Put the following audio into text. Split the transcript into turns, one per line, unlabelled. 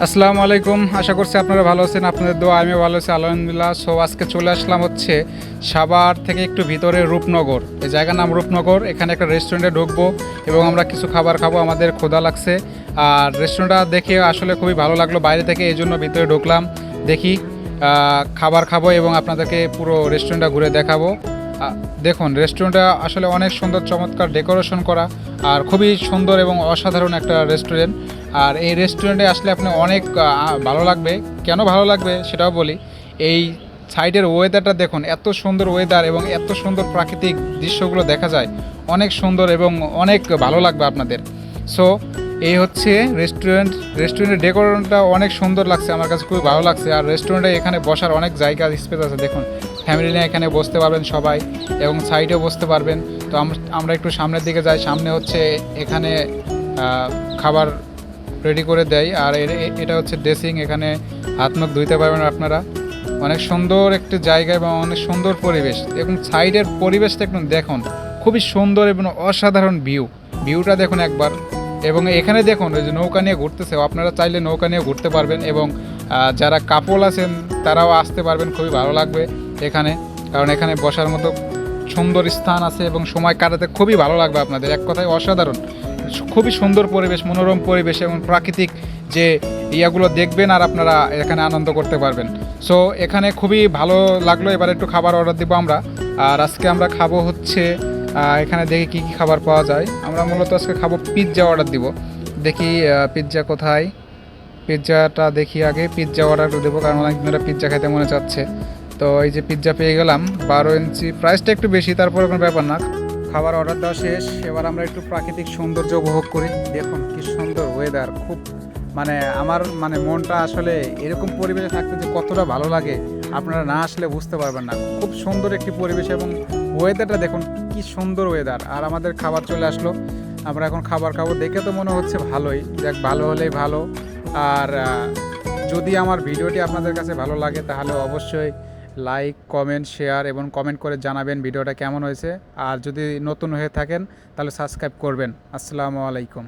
আসসালামু আলাইকুম। আশা করছি আপনারা ভালো আছেন। আপনাদের দোয়া আমিও ভালো আছি আলহামদুলিল্লাহ। সো আজকে চলে আসলাম হচ্ছে সাভার থেকে একটু ভিতরে রূপনগর। এই জায়গার নাম রূপনগর। এখানে একটা রেস্টুরেন্টে ঢুকবো এবং আমরা কিছু খাবার খাবো। আমাদের ক্ষুধা লাগছে আর রেস্টুরেন্টটা দেখে আসলে খুবই ভালো লাগলো বাইরে থেকে, এই জন্য ভিতরে ঢুকলাম। দেখি খাবার খাবো এবং আপনাদেরকে পুরো রেস্টুরেন্টটা ঘুরে দেখাবো। দেখুন, রেস্টুরেন্টটা আসলে অনেক সুন্দর, চমৎকার ডেকোরেশন করা আর খুবই সুন্দর এবং অসাধারণ একটা রেস্টুরেন্ট। আর এই রেস্টুরেন্টে আসলে আপনি অনেক ভালো লাগবে। কেন ভালো লাগবে সেটাও বলি। এই সাইডের ওয়েদারটা দেখুন, এত সুন্দর ওয়েদার এবং এত সুন্দর প্রাকৃতিক দৃশ্যগুলো দেখা যায়, অনেক সুন্দর এবং অনেক ভালো লাগবে আপনাদের। সো এই হচ্ছে রেস্টুরেন্টের ডেকোরেশনটা অনেক সুন্দর লাগছে, আমার কাছে খুবই ভালো লাগছে। আর রেস্টুরেন্টে এখানে বসার অনেক জায়গা স্পেস আছে। দেখুন, ফ্যামিলি নিয়ে এখানে বসতে পারবেন সবাই এবং সাইডেও বসতে পারবেন। তো আমরা একটু সামনের দিকে যাই। সামনে হচ্ছে এখানে খাবার রেডি করে দেয় আর এটা হচ্ছে ড্রেসিং। এখানে হাত মুখ ধুইতে পারবেন আপনারা। অনেক সুন্দর একটি জায়গা এবং অনেক সুন্দর পরিবেশ এবং সাইডের পরিবেশটা একদম দেখুন, খুবই সুন্দর এবং অসাধারণ ভিউটা দেখুন একবার। এবং এখানে দেখুন ওই যে নৌকা নিয়ে ঘুরতেছে, আপনারা চাইলে নৌকা নিয়ে ঘুরতে পারবেন এবং যারা কাপল আছেন তারাও আসতে পারবেন, খুবই ভালো লাগবে এখানে। কারণ এখানে বসার মতো সুন্দর স্থান আছে এবং সময় কাটাতে খুবই ভালো লাগবে আপনাদের। এক কথায় অসাধারণ, খুবই সুন্দর পরিবেশ, মনোরম পরিবেশ এবং প্রাকৃতিক যে ইয়াগুলো দেখবেন আর আপনারা এখানে আনন্দ করতে পারবেন। সো এখানে খুবই ভালো লাগলো। এবার একটু খাবার অর্ডার দিব আমরা। আর আজকে আমরা খাবো হচ্ছে এখানে দেখি কী কী খাবার পাওয়া যায়। আমরা মূলত আজকে খাবো পিৎজা অর্ডার দিব। দেখি পিৎজা কোথায়, পিৎজাটা দেখি আগে। পিৎজা অর্ডার দেবো কারণ অনেকদিন ধরে পিৎজা খেতে মনে চাচ্ছে। তো এই যে পিৎজা পেয়ে গেলাম 12 ইঞ্চি, প্রাইসটা একটু বেশি, তারপরে কোনো ব্যাপার না। খাবার অর্ডার দেওয়া শেষ। এবার আমরা একটু প্রাকৃতিক সৌন্দর্য উপভোগ করি। দেখুন কি সুন্দর ওয়েদার, খুব আমার মনটা আসলে এরকম পরিবেশে থাকতে যে কতটা ভালো লাগে আপনারা না আসলে বুঝতে পারবেন না। খুব সুন্দর একটি পরিবেশ এবং ওয়েদারটা দেখুন কি সুন্দর ওয়েদার। আর আমাদের খাবার চলে আসলো, আমরা এখন খাবার খাবো। দেখে তো মনে হচ্ছে ভালোই, দেখ ভালো হলেই ভালো। আর যদি আমার ভিডিওটি আপনাদের কাছে ভালো লাগে তাহলে অবশ্যই লাইক, কমেন্ট, শেয়ার এবং কমেন্ট করে জানাবেন ভিডিওটা কেমন হয়েছে। আর যদি নতুন হয়ে থাকেন তাহলে সাবস্ক্রাইব করবেন। আসসালামু আলাইকুম।